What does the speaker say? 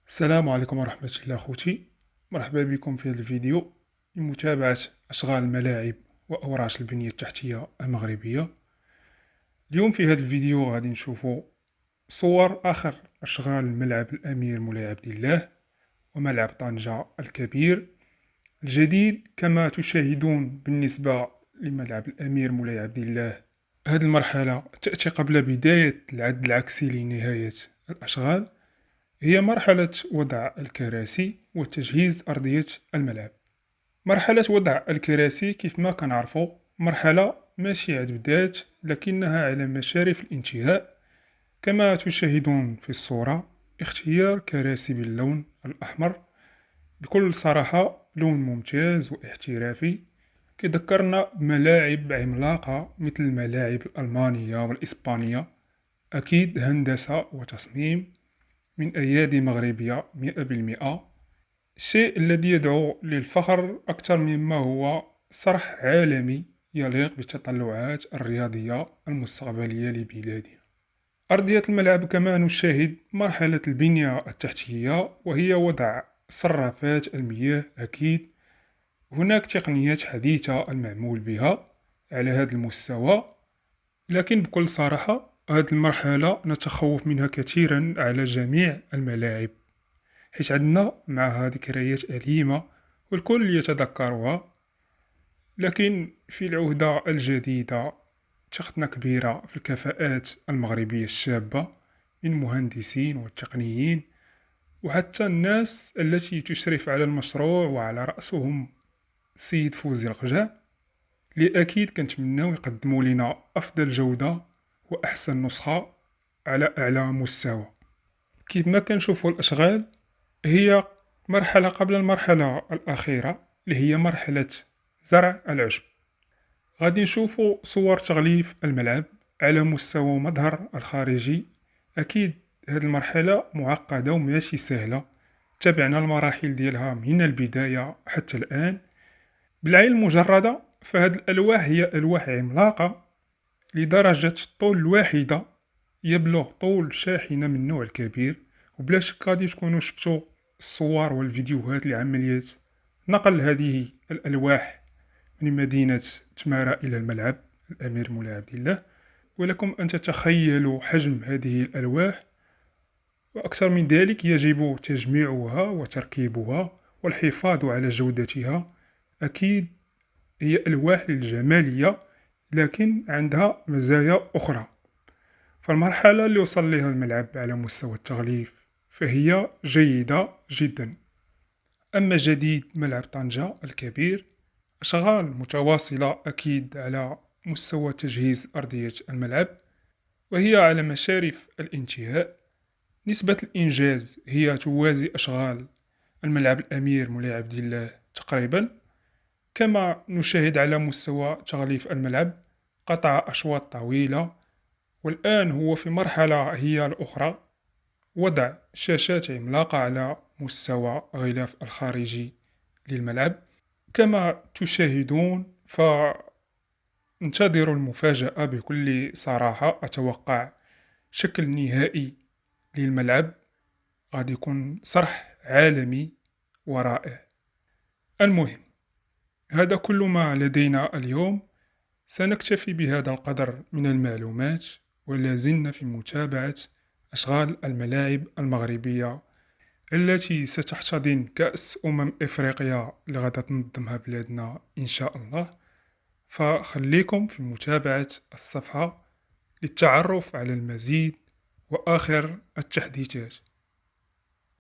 السلام عليكم ورحمة الله خوتي. مرحبا بكم في هذا الفيديو لمتابعة أشغال الملاعب وأوراش البنية التحتية المغربية. اليوم في هذا الفيديو غادي نشوفوا صور آخر أشغال الملعب الأمير مولاي عبد الله وملعب طنجة الكبير الجديد. كما تشاهدون بالنسبة لملعب الأمير مولاي عبد الله، هذه المرحلة تأتي قبل بداية العد العكسي لنهاية الأشغال. هي مرحلة وضع الكراسي وتجهيز أرضية الملعب. مرحلة وضع الكراسي كيف ما كنعرفو مرحلة ماشي عاد بدات، لكنها على مشارف الانتهاء. كما تشاهدون في الصورة، اختيار كراسي باللون الأحمر بكل صراحة لون ممتاز واحترافي، كيذكرنا بملاعب عملاقة مثل الملاعب الألمانية والإسبانية. أكيد هندسة وتصميم من أيادي مغربية 100%. الشيء الذي يدعو للفخر أكثر مما هو صرح عالمي يليق بالتطلعات الرياضية المستقبلية لبلادنا. أرضية الملعب كما نشاهد مرحلة البنية التحتية، وهي وضع صرافات المياه. أكيد هناك تقنيات حديثة المعمول بها على هذا المستوى، لكن بكل صراحة هذه المرحلة نتخوف منها كثيرا على جميع الملاعب، حيث عندنا معها ذكريات أليمة والكل يتذكرها. لكن في العهدة الجديدة ثقتنا كبيرة في الكفاءات المغربية الشابة من مهندسين وتقنيين، وحتى الناس التي تشرف على المشروع وعلى رأسهم السيد فوزي القجع، اللي أكيد كنتمناو يقدموا لنا أفضل جودة وأحسن نسخة على أعلى مستوى. كيف ما كنشوفوا الأشغال هي مرحلة قبل المرحلة الأخيرة اللي هي مرحلة زرع العشب. غادي نشوفوا صور تغليف الملعب على مستوى مظهر الخارجي. أكيد هذه المرحلة معقدة وماشي سهلة، تابعنا المراحل ديالها من البداية حتى الآن. بالعين المجردة فهاد الألواح هي ألواح عملاقة لدرجة الطول الواحدة يبلغ طول شاحنة من النوع الكبير. وبلا شك غادي تكونوا شفتوا الصور والفيديوهات لعملية نقل هذه الألواح من مدينة تمارا إلى الملعب الأمير مولاي عبد الله. ولكم أن تتخيلوا حجم هذه الألواح، وأكثر من ذلك يجب تجميعها وتركيبها والحفاظ على جودتها. أكيد هي ألواح للجمالية، لكن عندها مزايا أخرى. فالمرحلة اللي وصل لها الملعب على مستوى التغليف فهي جيدة جدا. أما جديد ملعب طنجة الكبير، أشغال متواصلة أكيد على مستوى تجهيز أرضية الملعب، وهي على مشارف الانتهاء. نسبة الإنجاز هي توازي أشغال الملعب الأمير مولاي عبد الله تقريبا. كما نشاهد على مستوى تغليف الملعب قطع أشواط طويلة، والآن هو في مرحلة هي الأخرى، وضع شاشات عملاقة على مستوى غلاف الخارجي للملعب. كما تشاهدون فانتظروا المفاجأة بكل صراحة. أتوقع شكل نهائي للملعب غادي يكون صرح عالمي ورائع. المهم، هذا كل ما لدينا اليوم. سنكتفي بهذا القدر من المعلومات، ولا زلنا في متابعة أشغال الملاعب المغربية التي ستحتضن كأس إفريقيا اللي غادا تنظمها بلادنا إن شاء الله. فخليكم في متابعة الصفحة للتعرف على المزيد وآخر التحديثات.